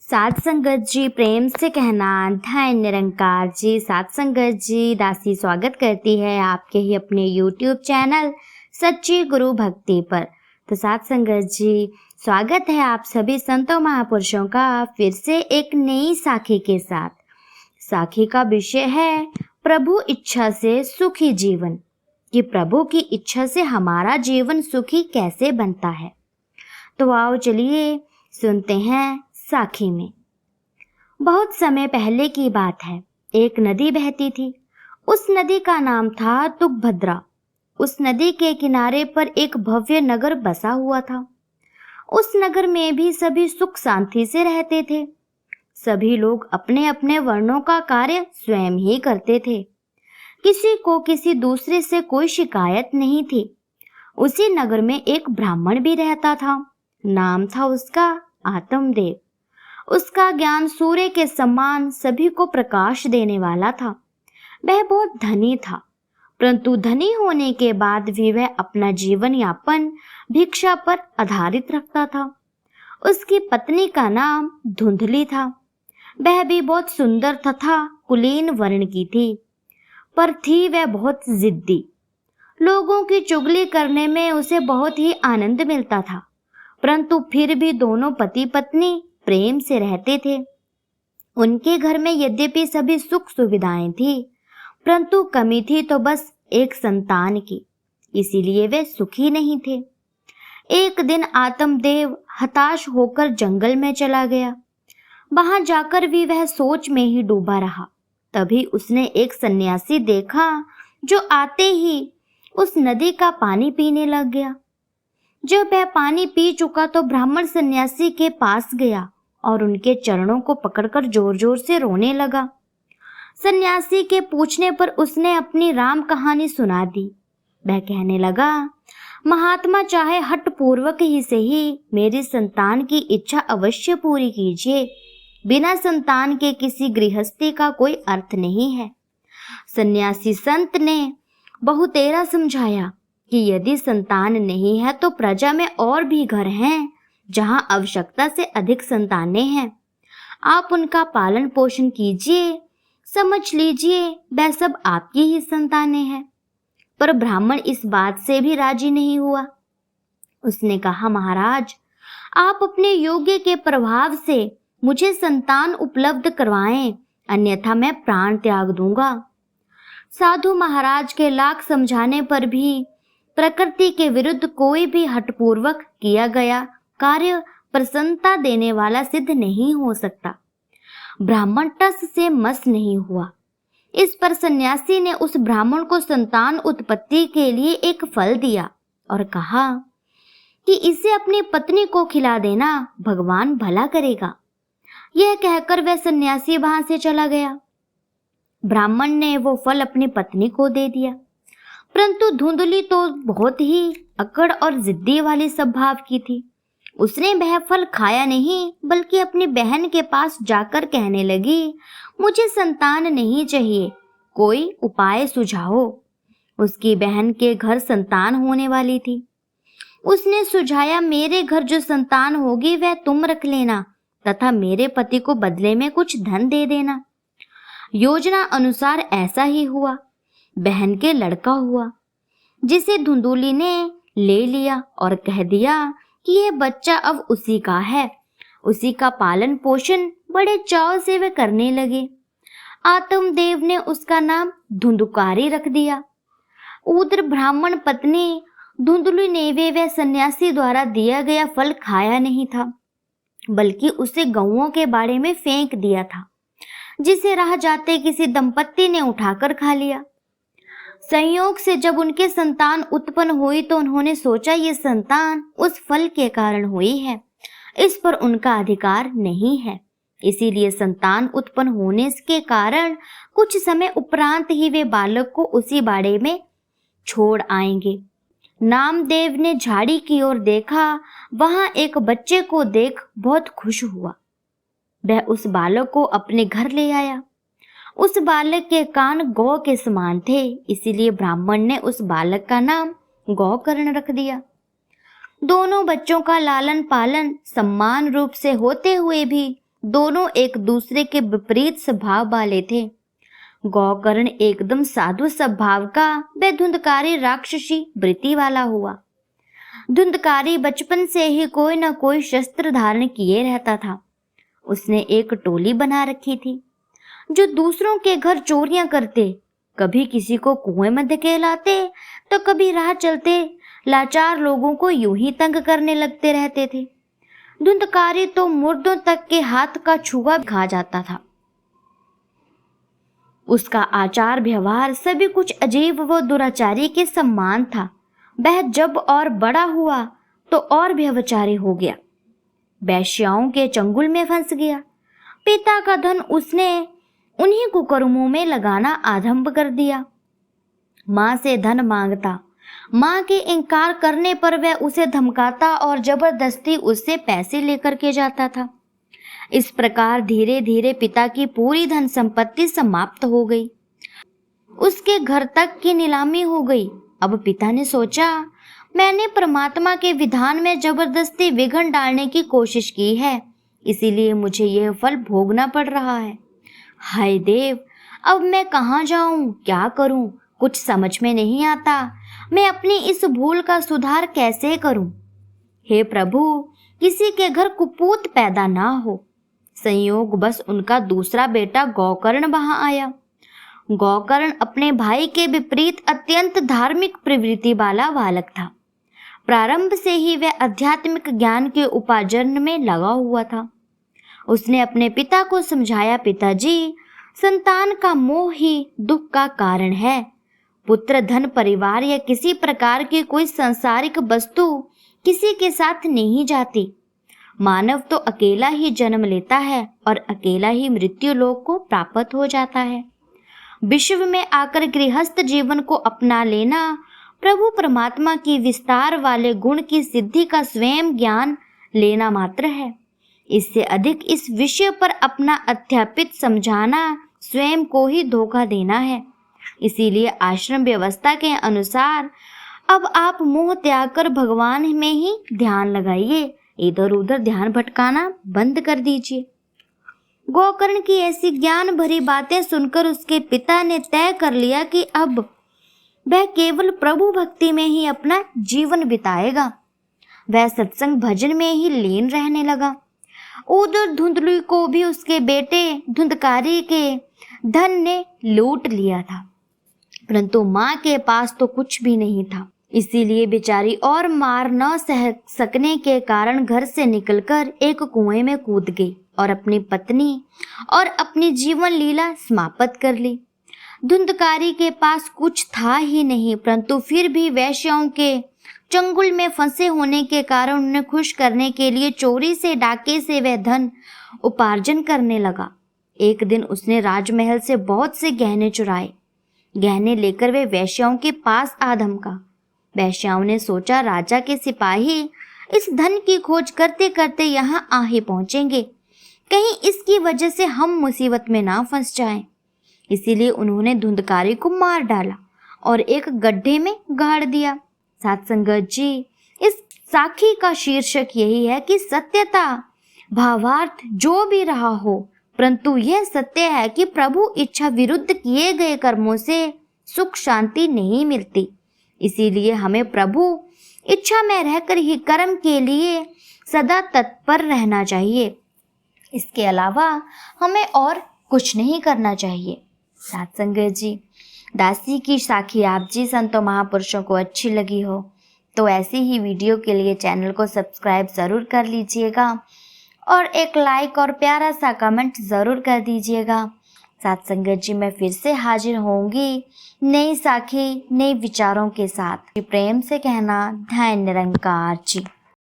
सात संगत जी प्रेम से कहना धन निरंकार जी। सात संगत जी दासी स्वागत करती है आपके ही अपने YouTube चैनल सच्ची गुरु भक्ति पर। तो सात संगत जी स्वागत है आप सभी संतों महापुरुषों का फिर से एक नई साखी के साथ। साखी का विषय है प्रभु इच्छा से सुखी जीवन, कि प्रभु की इच्छा से हमारा जीवन सुखी कैसे बनता है। तो आओ चलिए सुनते हैं साखी में। बहुत समय पहले की बात है, एक नदी बहती थी। उस नदी का नाम था तुंगभद्रा। उस नदी के किनारे पर एक भव्य नगर बसा हुआ था। उस नगर में भी सभी सुख शांति से रहते थे। सभी लोग अपने अपने वर्णों का कार्य स्वयं ही करते थे। किसी को किसी दूसरे से कोई शिकायत नहीं थी। उसी नगर में एक ब्राह्मण भी रहता था। नाम था उसका आत्मदेव। उसका ज्ञान सूर्य के समान सभी को प्रकाश देने वाला था। वह बहुत धनी था, परंतु धनी होने के बाद भी वह अपना जीवन यापन भिक्षा पर आधारित रखता था। उसकी पत्नी का नाम धुंधली था। वह भी बहुत सुंदर तथा कुलीन वर्ण की थी, पर थी वह बहुत जिद्दी। लोगों की चुगली करने में उसे बहुत ही आनंद मिलता था, परंतु फिर भी दोनों पति पत्नी प्रेम से रहते थे। उनके घर में यद्यपि सभी सुख सुविधाएं थी, परंतु कमी थी तो बस एक संतान की, इसीलिए वे सुखी नहीं थे। एक दिन आत्मदेव हताश होकर जंगल में चला गया। वहां जाकर भी वह सोच में ही डूबा रहा। तभी उसने एक सन्यासी देखा जो आते ही उस नदी का पानी पीने लग गया। जब वह पानी पी चुका तो ब्राह्मण सन्यासी के पास गया और उनके चरणों को पकड़कर जोर जोर से रोने लगा। सन्यासी के पूछने पर उसने अपनी राम कहानी सुना दी। वह कहने लगा, महात्मा चाहे हठ पूर्वक ही से ही मेरी संतान की इच्छा अवश्य पूरी कीजिए। बिना संतान के किसी गृहस्थी का कोई अर्थ नहीं है। सन्यासी संत ने बहुतेरा समझाया कि यदि संतान नहीं है तो प्रजा में और भी घर हैं जहां आवश्यकता से अधिक संतानें हैं। आप उनका पालन पोषण कीजिए, समझ लीजिए वह सब आपकी ही संतानें हैं। पर ब्राह्मण इस बात से भी राजी नहीं हुआ। उसने कहा, महाराज आप अपने योग्य के प्रभाव से मुझे संतान उपलब्ध करवाएं, अन्यथा मैं प्राण त्याग दूंगा। साधु महाराज के लाख समझाने पर भी प्रकृति के विरुद्ध कोई भी हठपूर्वक किया गया कार्य प्रसन्नता देने वाला सिद्ध नहीं हो सकता। ब्राह्मण टस से मस नहीं हुआ। इस पर सन्यासी ने उस ब्राह्मण को संतान उत्पत्ति के लिए एक फल दिया और कहा कि इसे अपनी पत्नी को खिला देना, भगवान भला करेगा। यह कहकर वह सन्यासी वहां से चला गया। ब्राह्मण ने वो फल अपनी पत्नी को दे दिया, परंतु धुंधली तो बहुत ही अकड़ और जिद्दी वाली स्वभाव की थी। उसने वह फल खाया नहीं, बल्कि अपनी बहन के पास जाकर कहने लगी, मुझे संतान नहीं चाहिए, कोई उपाय सुझाओ। उसकी बहन के घर संतान होने वाली थी। उसने सुझाया, मेरे घर जो संतान होगी वह तुम रख लेना तथा मेरे पति को बदले में कुछ धन दे देना। योजना अनुसार ऐसा ही हुआ। बहन के लड़का हुआ, जिसे धुंधुली ने ले लिया और कह दिया कि यह बच्चा अब उसी का है। उसी का पालन पोषण बड़े चाव से वे करने लगे। आत्मदेव ने उसका नाम धुंधुकारी रख दिया। उधर ब्राह्मण पत्नी धुंधुली ने वह सन्यासी द्वारा दिया गया फल खाया नहीं था, बल्कि उसे गौओं के बाड़े में फेंक दिया था, जिसे राह जाते किसी दंपत्ति ने उठाकर खा लिया। संयोग से जब उनके संतान उत्पन्न हुई तो उन्होंने सोचा ये संतान उस फल के कारण हुई है, इस पर उनका अधिकार नहीं है। इसीलिए संतान उत्पन्न होने के कारण कुछ समय उपरांत ही वे बालक को उसी बाड़े में छोड़ आएंगे। नामदेव ने झाड़ी की ओर देखा, वहां एक बच्चे को देख बहुत खुश हुआ। वह उस बालक को अपने घर ले आया। उस बालक के कान गौ के समान थे, इसीलिए ब्राह्मण ने उस बालक का नाम गौकर्ण रख दिया। दोनों बच्चों का लालन पालन समान रूप से होते हुए भी दोनों एक दूसरे के विपरीत स्वभाव वाले थे। गौकर्ण एकदम साधु स्वभाव का, वह धुंधकारी राक्षसी वृत्ति वाला हुआ। धुंधकारी बचपन से ही कोई न कोई शस्त्र धारण किए रहता था। उसने एक टोली बना रखी थी जो दूसरों के घर चोरियां करते, कभी किसी को कुएं में धकेलाते तो कभी राह चलते लाचार लोगों को यूं ही तंग करने लगते रहते थे। धुंधकारी तो मुर्दों तक के हाथ का छुआ खा जाता था। उसका आचार व्यवहार सभी कुछ अजीब व दुराचारी के समान था। वह जब और बड़ा हुआ तो और व्यभिचारी हो गया, वेश्याओं के चंगुल में फंस गया। पिता का धन उसने उन्हीं कुकर्मों में लगाना आरंभ कर दिया। माँ से धन मांगता, माँ के इनकार करने पर वह उसे धमकाता और जबरदस्ती उससे पैसे लेकर के जाता था। इस प्रकार धीरे धीरे पिता की पूरी धन संपत्ति समाप्त हो गई। उसके घर तक की नीलामी हो गई। अब पिता ने सोचा, मैंने परमात्मा के विधान में जबरदस्ती विघ्न डालने की कोशिश की है, इसीलिए मुझे यह फल भोगना पड़ रहा है। हाय देव, अब मैं कहाँ जाऊं, क्या करूं, कुछ समझ में नहीं आता। मैं अपनी इस भूल का सुधार कैसे करूं? हे प्रभु, किसी के घर कुपूत पैदा ना हो। संयोग बस उनका दूसरा बेटा गौकर्ण वहां आया। गौकर्ण अपने भाई के विपरीत अत्यंत धार्मिक प्रवृत्ति वाला बालक था। प्रारंभ से ही वह आध्यात्मिक ज्ञान के उपार्जन में लगा हुआ था। उसने अपने पिता को समझाया, पिताजी, संतान का मोह ही दुख का कारण है। पुत्र, धन, परिवार या किसी प्रकार की कोई सांसारिक वस्तु किसी के साथ नहीं जाती। मानव तो अकेला ही जन्म लेता है और अकेला ही मृत्यु लोक को प्राप्त हो जाता है। विश्व में आकर गृहस्थ जीवन को अपना लेना प्रभु परमात्मा की विस्तार वाले गुण की सिद्धि का स्वयं ज्ञान लेना मात्र है। इससे अधिक इस विषय पर अपना अध्यापित समझाना स्वयं को ही धोखा देना है। इसीलिए आश्रम व्यवस्था के अनुसार अब आप मोह त्याग कर भगवान में ही ध्यान लगाइए, इधर उधर ध्यान भटकाना बंद कर दीजिए। गौकर्ण की ऐसी ज्ञान भरी बातें सुनकर उसके पिता ने तय कर लिया कि अब वह केवल प्रभु भक्ति में ही अपना जीवन बिताएगा। वह सत्संग भजन में ही लीन रहने लगा। उधर धुंधली को भी उसके बेटे धुंधकारी के धन ने लूट लिया था, परंतु माँ के पास तो कुछ भी नहीं था। इसीलिए बेचारी और मार न सह सकने के कारण घर से निकलकर एक कुएं में कूद गई और अपनी पत्नी और अपनी जीवन लीला समाप्त कर ली। धुंधकारी के पास कुछ था ही नहीं, परंतु फिर भी वेश्याओं के चंगुल में फंसे होने के कारण उन्हें खुश करने के लिए चोरी से, डाके से वह धन उपार्जन करने लगा। एक दिन उसने राजमहल से बहुत से गहने चुराए। गहने लेकर वे वेश्याओं के पास आ धमका। वेश्याओं ने सोचा, राजा के सिपाही इस धन की खोज करते करते यहाँ आ ही पहुंचेंगे, कहीं इसकी वजह से हम मुसीबत में ना फंस जाएं। इसीलिए उन्होंने धुंधकारी को मार डाला और एक गड्ढे में गाड़ दिया। साथ संगत जी, इस साखी का शीर्षक यही है कि सत्यता भावार्थ जो भी रहा हो, परंतु यह सत्य है कि प्रभु इच्छा विरुद्ध किए गए कर्मों से सुख शांति नहीं मिलती। इसीलिए हमें प्रभु इच्छा में रहकर ही कर्म के लिए सदा तत्पर रहना चाहिए। इसके अलावा हमें और कुछ नहीं करना चाहिए। साथ संगत जी, दासी की साखी आप जी संतों महापुरुषों को अच्छी लगी हो तो ऐसी ही वीडियो के लिए चैनल को सब्सक्राइब ज़रूर कर लीजिएगा और एक लाइक और प्यारा सा कमेंट ज़रूर कर दीजिएगा। साथ संगत जी, मैं फिर से हाजिर होंगी नई साखी नए विचारों के साथ। प्रेम से कहना, धन्य निरंकार जी।